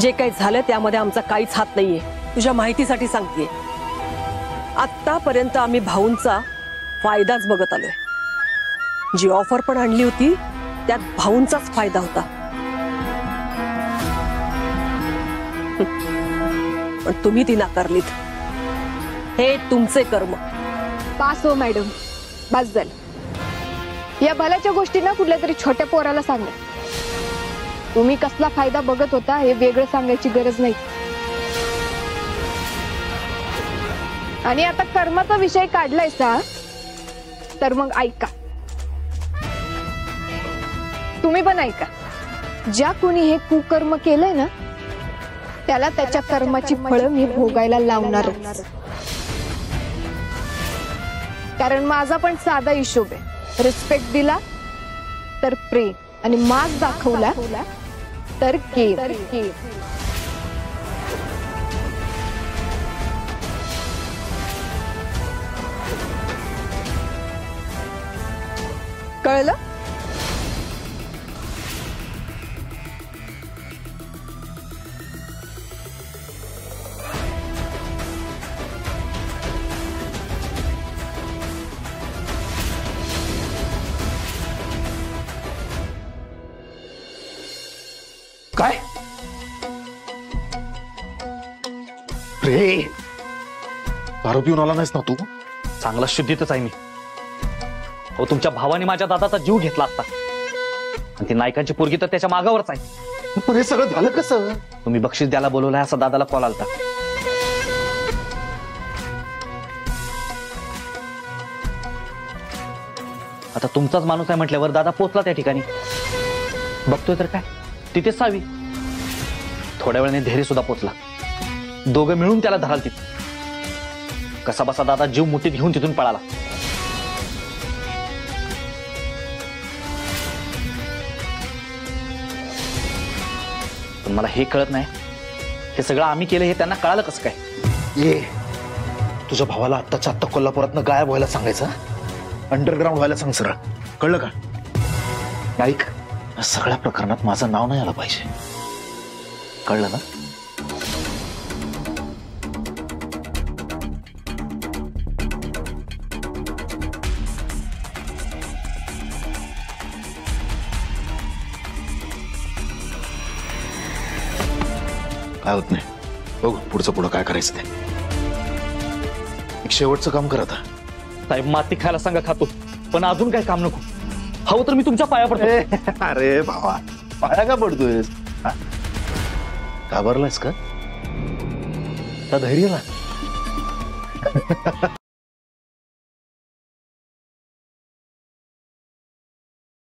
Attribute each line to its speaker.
Speaker 1: जे काही झालं त्यामध्ये आमचा काहीच हात नाहीये। तुझ्या माहितीसाठी सांगतेय, आतापर्यंत आम्ही भाऊंचा फायदाच बघत आलोय। जी ऑफर पण आणली होती त्यात भाऊंचाच फायदा होता, पण तुम्ही ती नाकारलीत। हे तुमचे कर्म।
Speaker 2: पास हो मॅडम, बस झालं। या भल्याच्या गोष्टी ना कुठल्या तरी छोट्या पोराला सांगा। तुम्ही कसला फायदा बघत होता हे वेगळं सांगायची गरज नाही। आणि आता कर्माचा विषय काढलायसा तर मग ऐका, तुम्ही पण ऐका। ज्या कोणी हे कुकर्म केलंय ना त्याला त्याच्या कर्माची फळं मी भोगायला लावणार। कारण माझा पण साधा हिशोब आहे, रिस्पेक्ट दिला तर प्रेम आणि मार्ग दाखवला तर केम।
Speaker 1: कळलं?
Speaker 3: काय रे, दारू पिऊन आला नाहीस ना तू?
Speaker 4: चांगला शुद्धीतच आहे मी। हो, तुमच्या भावाने माझ्या दादाचा जीव घेतला असता आणि ती नायकांची पोरगी तर त्याच्या मागावरच आहे।
Speaker 3: पण हे सगळं झालं कसं?
Speaker 4: तुम्ही बक्षीस द्यायला बोलवलाय असा दादाला कॉल आलता। आता तुमचाच माणूस आहे म्हटल्यावर दादा पोचला त्या ठिकाणी। बघतोय तर काय, तिथेच सावी। थोड्या वेळाने धैर्य सुद्धा पोचला, दोघं मिळून त्याला धराल तिथे। कसा बसा दादा जीव मुठीत घेऊन तिथून पळाला। पण मला हे कळत नाही, हे सगळं आम्ही केलं हे त्यांना कळालं कसं काय?
Speaker 3: ये, तुझ्या भावाला आत्ताच्या आत्ता कोल्हापुरातनं गायब व्हायला सांगायचं, अंडरग्राऊंड व्हायला सांग सरळ, कळलं का? ऐक, या सगळ्या प्रकरणात माझं नाव नाही आलं पाहिजे, कळलं ना? काय होत नाही, बघू पुढचं पुढं काय करायचं ते। एक शेवटचं काम कर आता।
Speaker 4: साहेब, माती खायला सांगा खातो, पण अजून काय काम नको। हवं तर मी तुमच्या पाया पडतो।
Speaker 3: अरे भावा, पाया का पडतोयस? घाबरलायस का? धैर्य ना।